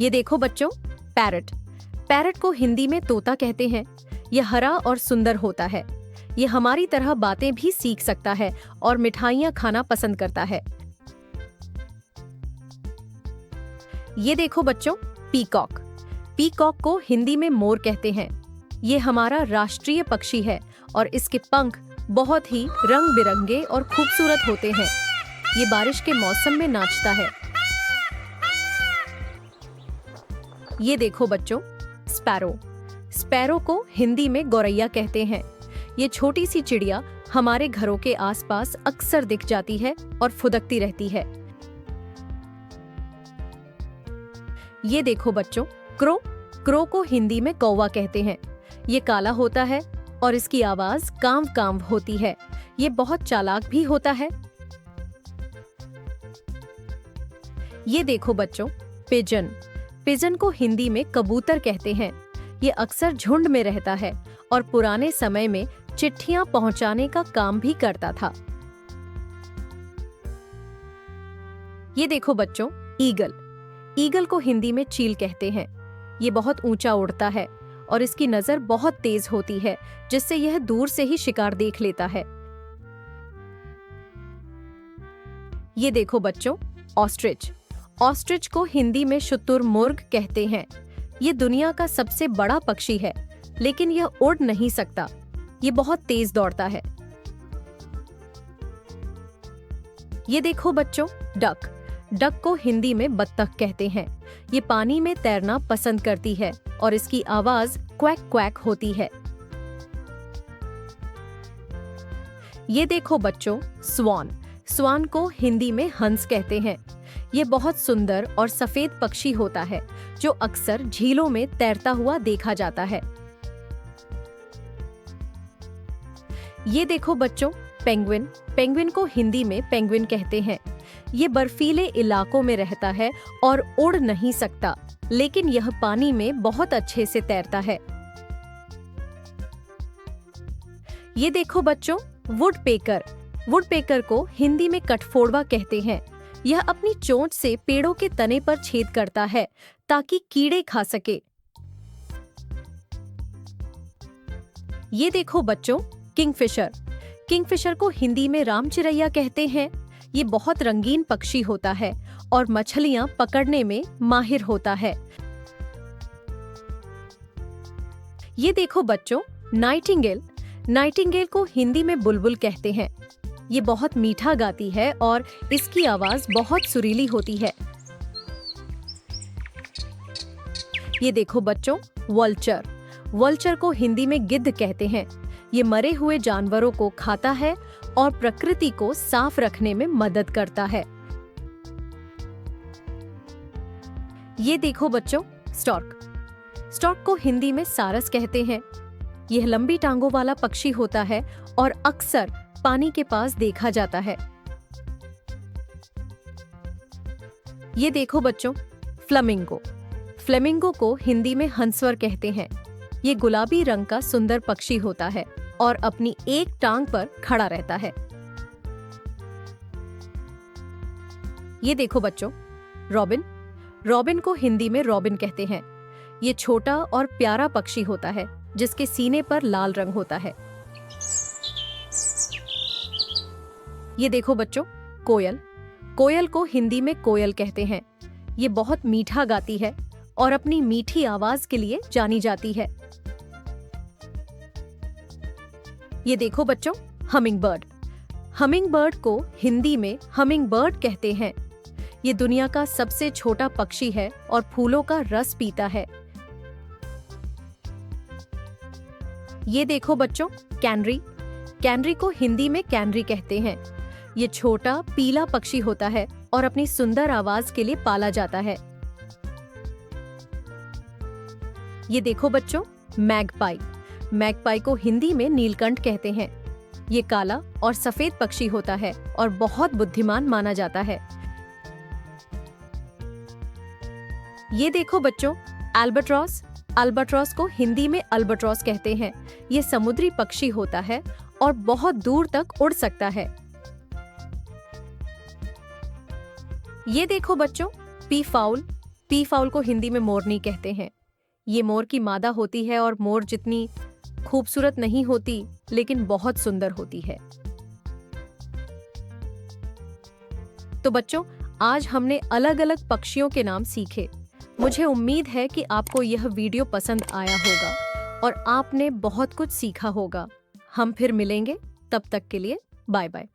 ये देखो बच्चों, पैरट। पैरट को हिंदी में तोता कहते हैं। ये हरा और सुंदर होता है। ये हमारी तरह बातें भी सीख सकता है और मिठाइयाँ खाना पसंद करता है। ये देखो बच्चों, पीकॉक। पीकॉक को हिंदी में मोर कहते हैं। ये हमारा राष्ट्रीय पक्षी है और इसके पंख बहुत ही रंग बिरंगे और खूबसूरत होते हैं। ये बारिश के मौसम में नाचता है। ये देखो बच्चों, स्पैरो। स्पैरो को हिंदी में गौरैया कहते हैं। ये छोटी सी चिड़िया हमारे घरों के आसपास अक्सर दिख जाती है और फुदकती रहती है। ये देखो बच्चों, क्रो। क्रो को हिंदी में कौवा कहते हैं। ये काला होता है और इसकी आवाज कांव कांव होती है। ये बहुत चालाक भी होता है। ये देखो बच्चों, पिजन। पिजन को हिंदी में कबूतर कहते हैं। ये अक्सर झुंड में रहता है और पुराने समय में चिट्ठियां पहुंचाने का काम भी करता था। ये देखो बच्चों, ईगल। ईगल को हिंदी में चील कहते हैं। ये बहुत ऊंचा उड़ता है और इसकी नजर बहुत तेज होती है, जिससे यह दूर से ही शिकार देख लेता है। ये देखो बच्चों, ऑस्ट्रिच। ऑस्ट्रिच को हिंदी में शुतुरमुर्ग कहते हैं। ये दुनिया का सबसे बड़ा पक्षी है, लेकिन यह उड़ नहीं सकता। ये बहुत तेज दौड़ता है। ये देखो बच्चों, डक। डक को हिंदी में बत्तख कहते हैं। ये पानी में तैरना पसंद करती है और इसकी आवाज क्वैक क्वैक होती है। ये देखो बच्चों, स्वान। स्वान को हिंदी में हंस कहते हैं। ये बहुत सुंदर और सफेद पक्षी होता है, जो अक्सर झीलों में तैरता हुआ देखा जाता है। ये देखो बच्चों, पेंगुइन। पेंगुइन को हिंदी में पेंगुइन कहते हैं। ये बर्फीले इलाकों में रहता है और उड़ नहीं सकता, लेकिन यह पानी में बहुत अच्छे से तैरता है। ये देखो बच्चों, वुडपेकर। वुडपेकर को हिंदी में कठफोड़वा कहते हैं। यह अपनी चोंच से पेड़ों के तने पर छेद करता है ताकि कीड़े खा सके। ये देखो बच्चों, किंगफिशर। किंगफिशर को हिंदी में रामचिरैया कहते हैं। ये बहुत रंगीन पक्षी होता है और मछलियां पकड़ने में माहिर होता है। ये देखो बच्चों, नाइटिंगेल। नाइटिंगेल को हिंदी में बुलबुल कहते हैं। ये बहुत मीठा गाती है और इसकी आवाज बहुत सुरीली होती है। ये देखो बच्चों, वल्चर। वल्चर को हिंदी में गिद्ध कहते हैं। ये मरे हुए जानवरों को खाता है और प्रकृति को साफ रखने में मदद करता है। ये देखो बच्चों, स्टॉर्क। स्टॉर्क को हिंदी में सारस कहते हैं। यह लंबी टांगों वाला पक्षी होता है और अक्सर पानी के पास देखा जाता है। ये देखो बच्चों, फ्लेमिंगो। फ्लेमिंगो को हिंदी में हंसवर कहते हैं। ये गुलाबी रंग का सुंदर पक्षी होता है और अपनी एक टांग पर खड़ा रहता है। ये देखो बच्चों, रॉबिन। रॉबिन को हिंदी में रॉबिन कहते हैं। ये छोटा और प्यारा पक्षी होता है, जिसके सीने पर लाल रंग होता है। ये देखो बच्चों, कोयल। कोयल को हिंदी में कोयल कहते हैं। ये बहुत मीठा गाती है और अपनी मीठी आवाज के लिए जानी जाती है। ये देखो बच्चों, हमिंग बर्ड। हमिंग बर्ड को हिंदी में हमिंग बर्ड कहते हैं। ये दुनिया का सबसे छोटा पक्षी है और फूलों का रस पीता है। ये देखो बच्चों, कैनरी। कैनरी को हिंदी में कैनरी कहते हैं। ये छोटा पीला पक्षी होता है और अपनी सुंदर आवाज के लिए पाला जाता है। ये देखो बच्चों, मैगपाई। मैगपाई को हिंदी में नीलकंठ कहते हैं। ये काला और सफेद पक्षी होता है और बहुत बुद्धिमान माना जाता है। ये देखो बच्चों, अल्बाट्रॉस। अल्बाट्रॉस को हिंदी में अल्बाट्रॉस कहते हैं। ये समुद्री पक्षी होता है और बहुत दूर तक उड़ सकता है। ये देखो बच्चों, पीफाउल। पी फाउल को हिंदी में मोरनी कहते हैं। ये मोर की मादा होती है और मोर जितनी खूबसूरत नहीं होती, लेकिन बहुत सुंदर होती है। तो बच्चों, आज हमने अलग अलग पक्षियों के नाम सीखे। मुझे उम्मीद है कि आपको यह वीडियो पसंद आया होगा और आपने बहुत कुछ सीखा होगा। हम फिर मिलेंगे, तब तक के लिए बाय बाय।